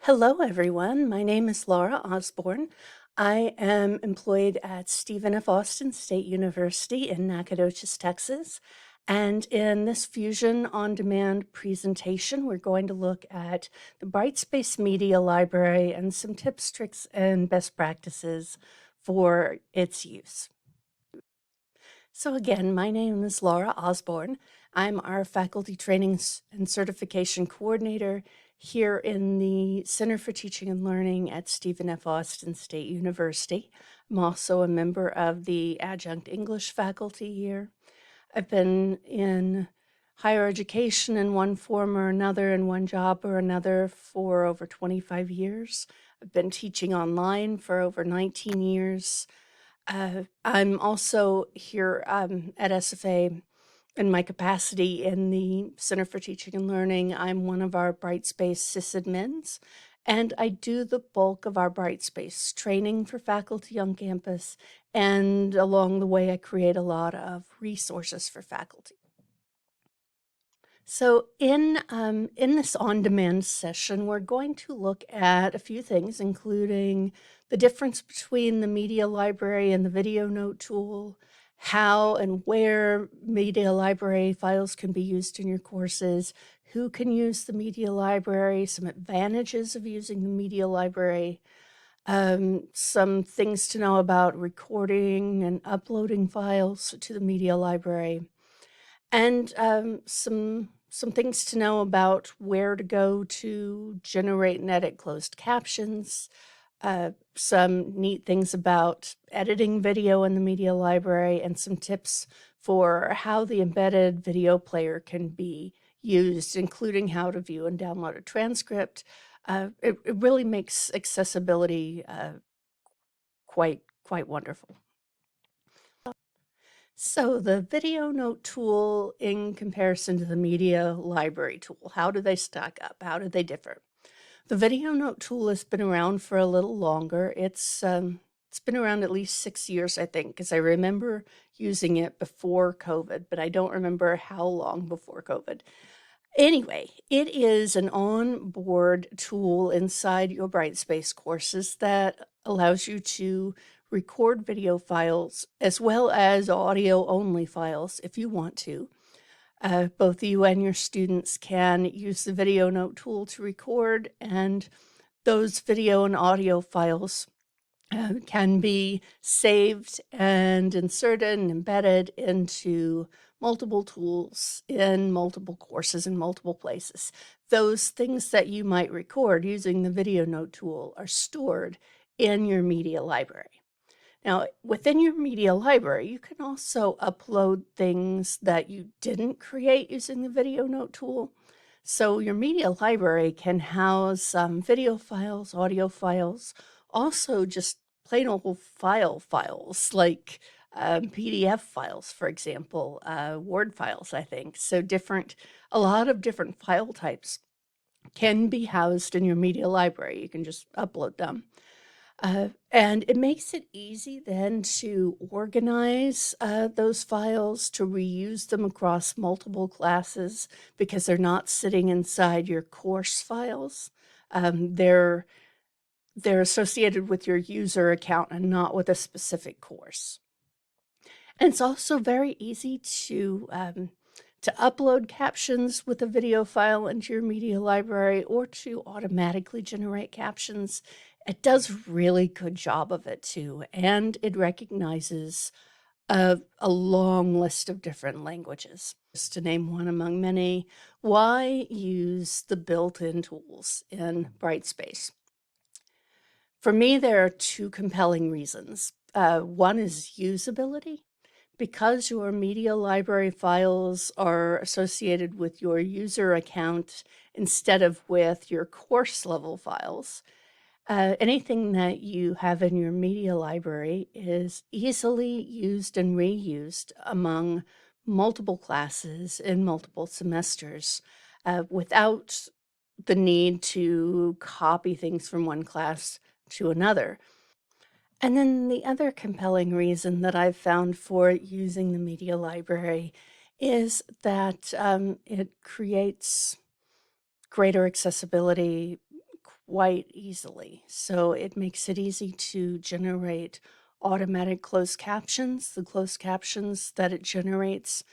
Hello, everyone. My name is Laura Osborne. I am employed at Stephen F. Austin State University in Nacogdoches, Texas. And in this Fusion on Demand presentation, we're going to look at the Brightspace Media Library and some tips, tricks, and best practices for its use. So again, my name is Laura Osborne. I'm our Faculty Training and Certification Coordinator here in the Center for Teaching and Learning at Stephen F. Austin State University. I'm also a member of the Adjunct English faculty here. I've been in higher education in one form or another, in one job or another, for over 25 years. I've been teaching online for over 19 years. I'm also here at SFA in my capacity in the Center for Teaching and Learning. I'm one of our Brightspace sysadmins, and I do the bulk of our Brightspace training for faculty on campus, and along the way I create a lot of resources for faculty. So in this on-demand session, we're going to look at a few things, including the difference between the media library and the video note tool, how and where media library files can be used in your courses, who can use the media library, some advantages of using the media library, some things to know about recording and uploading files to the media library, and some things to know about where to go to generate and edit closed captions, some neat things about editing video in the media library, and some tips for how the embedded video player can be used, including how to view and download a transcript. It really makes accessibility quite wonderful. So the video note tool in comparison to the media library tool, how do they stack up? How do they differ? The video note tool has been around for a little longer. It's been around at least 6 years, I think, because I remember using it before COVID, but I don't remember how long before COVID. Anyway, it is an on-board tool inside your Brightspace courses that allows you to record video files as well as audio-only files if you want to. Both you and your students can use the video note tool to record, and those video and audio files can be saved and inserted and embedded into multiple tools in multiple courses in multiple places. Those things that you might record using the video note tool are stored in your media library. Now, within your media library, you can also upload things that you didn't create using the video note tool. So your media library can house video files, audio files, also just plain old files like PDF files, for example, Word files, I think. So a lot of different file types can be housed in your media library. You can just upload them. And it makes it easy then to organize those files, to reuse them across multiple classes because they're not sitting inside your course files. They're associated with your user account and not with a specific course. And it's also very easy to upload captions with a video file into your media library or to automatically generate captions. It does a really good job of it too, and it recognizes a long list of different languages. Just to name one among many, why use the built-in tools in Brightspace? For me, there are two compelling reasons. One is usability. Because your media library files are associated with your user account instead of with your course level files, anything that you have in your media library is easily used and reused among multiple classes in multiple semesters without the need to copy things from one class to another. And then the other compelling reason that I've found for using the media library is that it creates greater accessibility, quite easily. So it makes it easy to generate automatic closed captions. The closed captions that it generates,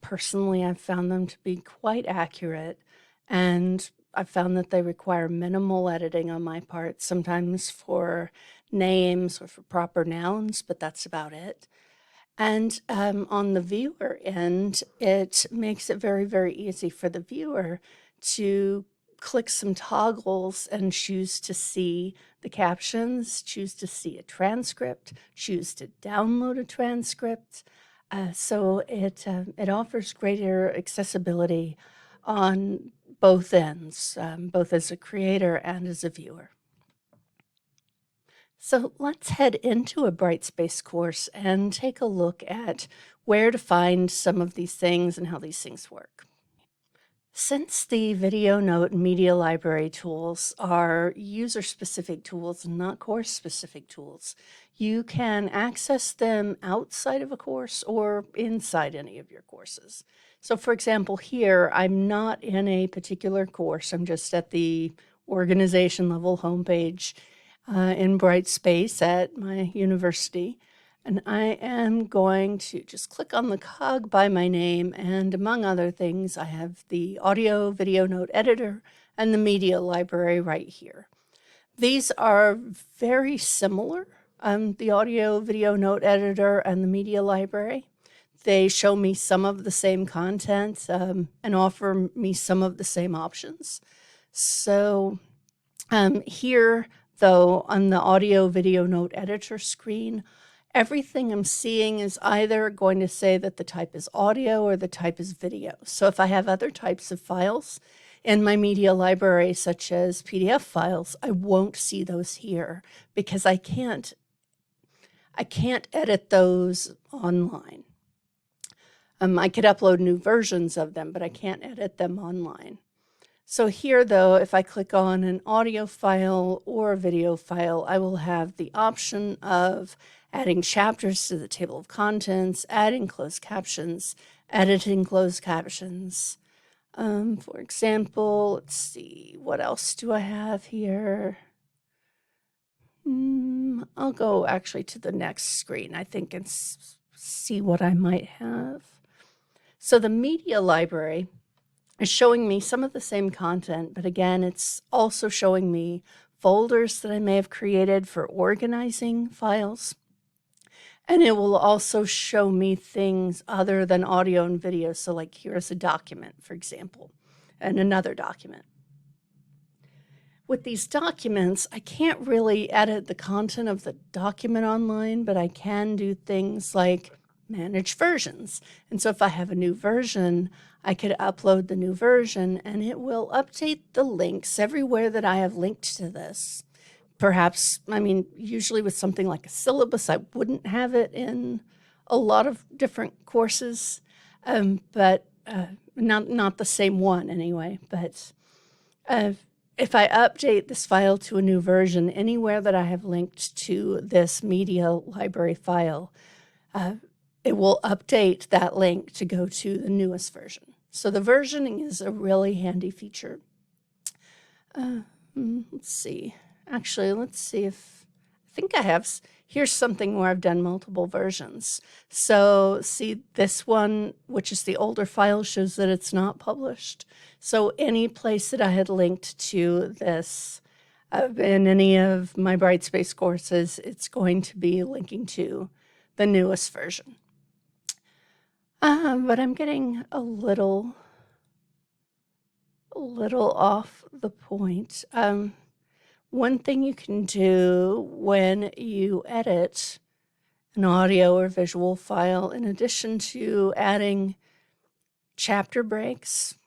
personally, I've found them to be quite accurate, and I've found that they require minimal editing on my part, sometimes for names or for proper nouns, but that's about it. And on the viewer end, it makes it very, very easy for the viewer to click some toggles and choose to see the captions, choose to see a transcript, choose to download a transcript. So it offers greater accessibility on both ends, both as a creator and as a viewer. So let's head into a Brightspace course and take a look at where to find some of these things and how these things work. Since the video note and media library tools are user-specific tools and not course-specific tools, you can access them outside of a course or inside any of your courses. So for example, here, I'm not in a particular course. I'm just at the organization level homepage in Brightspace at my university. And I am going to just click on the cog by my name, and among other things, I have the audio video note editor and the media library right here. These are very similar, the audio video note editor and the media library. They show me some of the same content and offer me some of the same options. So here, though, on the audio video note editor screen, everything I'm seeing is either going to say that the type is audio or the type is video. So if I have other types of files in my media library, such as PDF files, I won't see those here because I can't edit those online. I could upload new versions of them, but I can't edit them online. So here, though, if I click on an audio file or a video file, I will have the option of adding chapters to the table of contents, adding closed captions, editing closed captions. For example, let's see, what else do I have here? I'll go actually to the next screen, I think, and see what I might have. So the media library is showing me some of the same content, but again, it's also showing me folders that I may have created for organizing files. And it will also show me things other than audio and video. So like here's a document, for example, and another document. With these documents, I can't really edit the content of the document online, but I can do things like manage versions. And so if I have a new version, I could upload the new version and it will update the links everywhere that I have linked to this. Perhaps, I mean, usually with something like a syllabus, I wouldn't have it in a lot of different courses, but not the same one anyway. But if I update this file to a new version, anywhere that I have linked to this media library file, it will update that link to go to the newest version. So the versioning is a really handy feature. Let's see. Actually, let's see if, I think I have, here's something where I've done multiple versions. So see this one, which is the older file, shows that it's not published. So any place that I had linked to this in any of my Brightspace courses, it's going to be linking to the newest version. But I'm getting a little off the point. One thing you can do when you edit an audio or visual file, in addition to adding chapter breaks,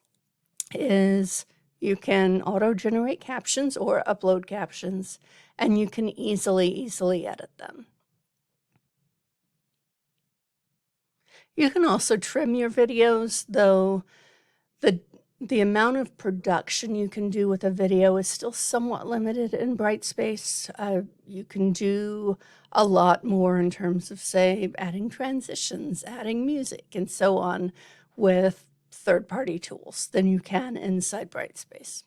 is you can auto-generate captions or upload captions, and you can easily edit them. You can also trim your videos, though the amount of production you can do with a video is still somewhat limited in Brightspace. You can do a lot more in terms of, say, adding transitions, adding music, and so on with third-party tools than you can inside Brightspace.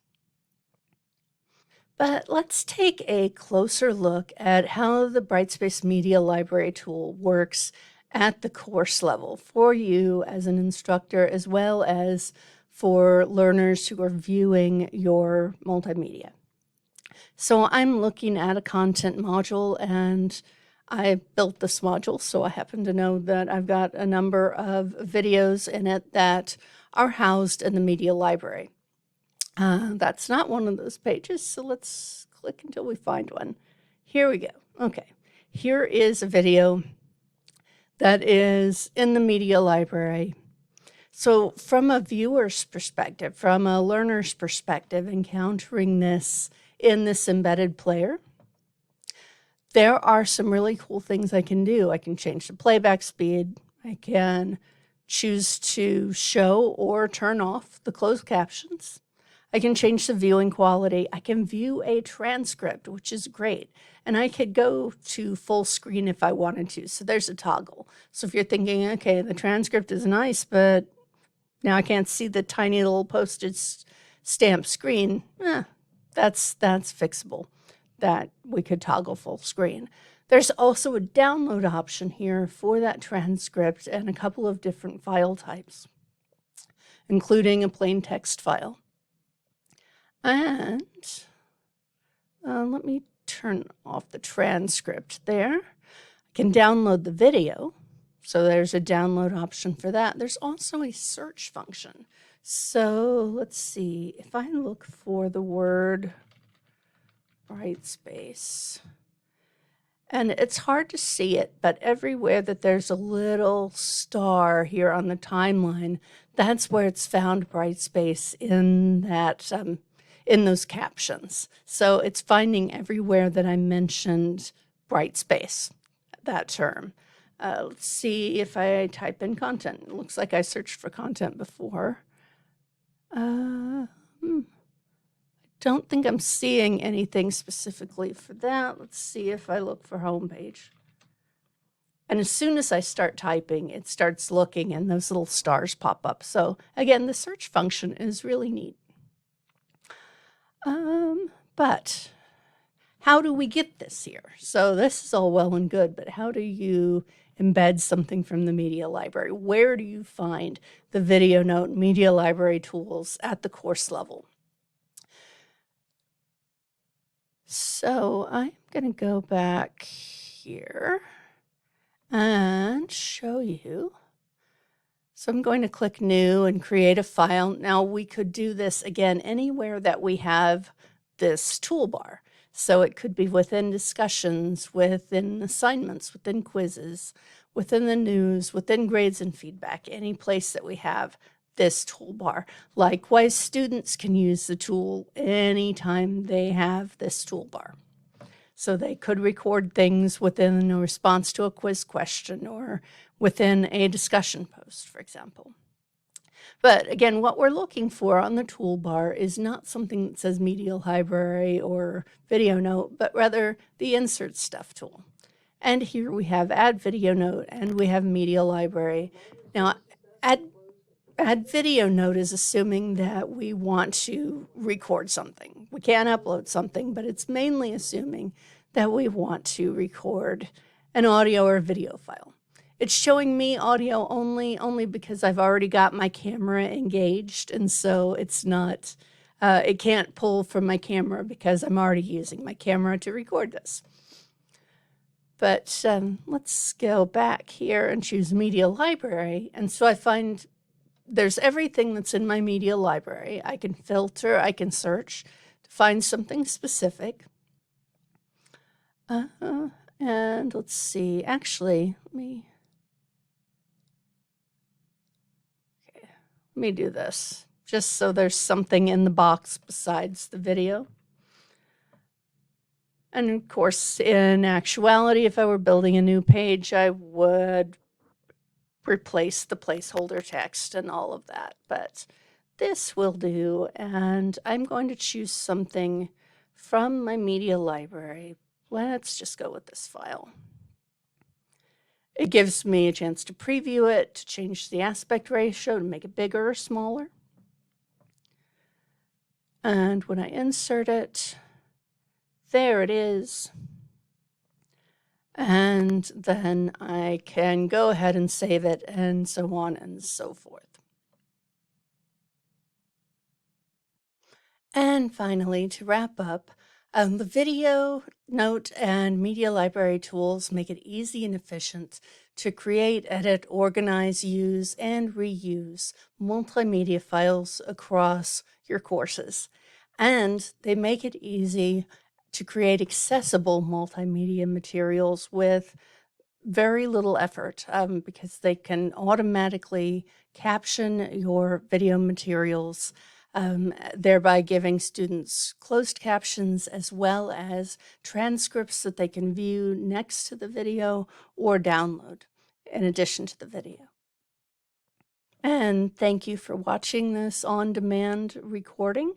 But let's take a closer look at how the Brightspace Media Library tool works at the course level for you as an instructor, as well as for learners who are viewing your multimedia. So I'm looking at a content module, and I built this module, so I happen to know that I've got a number of videos in it that are housed in the media library. That's not one of those pages, so let's click until we find one. Here we go. Okay, here is a video that is in the media library. So from a viewer's perspective, from a learner's perspective, encountering this in this embedded player, there are some really cool things I can do. I can change the playback speed. I can choose to show or turn off the closed captions. I can change the viewing quality. I can view a transcript, which is great. And I could go to full screen if I wanted to. So there's a toggle. So if you're thinking, okay, the transcript is nice, but now I can't see the tiny little postage stamp screen, that's fixable. That we could toggle full screen. There's also a download option here for that transcript and a couple of different file types, including a plain text file. And let me turn off the transcript there. I can download the video. So there's a download option for that. There's also a search function. So let's see, if I look for the word Brightspace, and it's hard to see it, but everywhere that there's a little star here on the timeline, that's where it's found Brightspace in that in those captions. So it's finding everywhere that I mentioned Brightspace, that term. Let's see if I type in content. It looks like I searched for content before. I don't think I'm seeing anything specifically for that. Let's see if I look for homepage. And as soon as I start typing, it starts looking and those little stars pop up. So again, the search function is really neat. But how do we get this here? So this is all well and good, but how do you embed something from the media library? Where do you find the video note media library tools at the course level? So I'm going to go back here and show you. So I'm going to click New and create a file. Now we could do this again anywhere that we have this toolbar. So it could be within discussions, within assignments, within quizzes, within the news, within grades and feedback, any place that we have this toolbar. Likewise, students can use the tool anytime they have this toolbar. So they could record things within a response to a quiz question or within a discussion post, for example. But again, what we're looking for on the toolbar is not something that says media library or video note, but rather the insert stuff tool. And here we have add video note and we have media library. Now, add video note is assuming that we want to record something. We can upload something, but it's mainly assuming that we want to record an audio or video file. It's showing me audio only because I've already got my camera engaged, and so it's not, it can't pull from my camera because I'm already using my camera to record this. But let's go back here and choose media library, and so I find there's everything that's in my media library. I can filter, I can search to find something specific. And let's see, actually, let me do this, just so there's something in the box besides the video. And of course, in actuality, if I were building a new page, I would replace the placeholder text and all of that. But this will do, and I'm going to choose something from my media library. Let's just go with this file. It gives me a chance to preview it, to change the aspect ratio, to make it bigger or smaller. And when I insert it, There it is. And then I can go ahead and save it and so on and so forth. And finally, to wrap up, the video, note, and media library tools make it easy and efficient to create, edit, organize, use, and reuse multimedia files across your courses. And they make it easy to create accessible multimedia materials with very little effort because they can automatically caption your video materials, thereby giving students closed captions as well as transcripts that they can view next to the video or download in addition to the video. And thank you for watching this on-demand recording.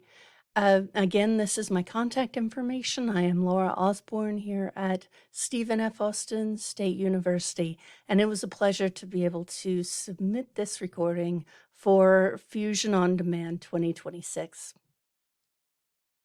Again, this is my contact information. I am Laura Osborne here at Stephen F. Austin State University, and it was a pleasure to be able to submit this recording for Fusion On Demand 2026.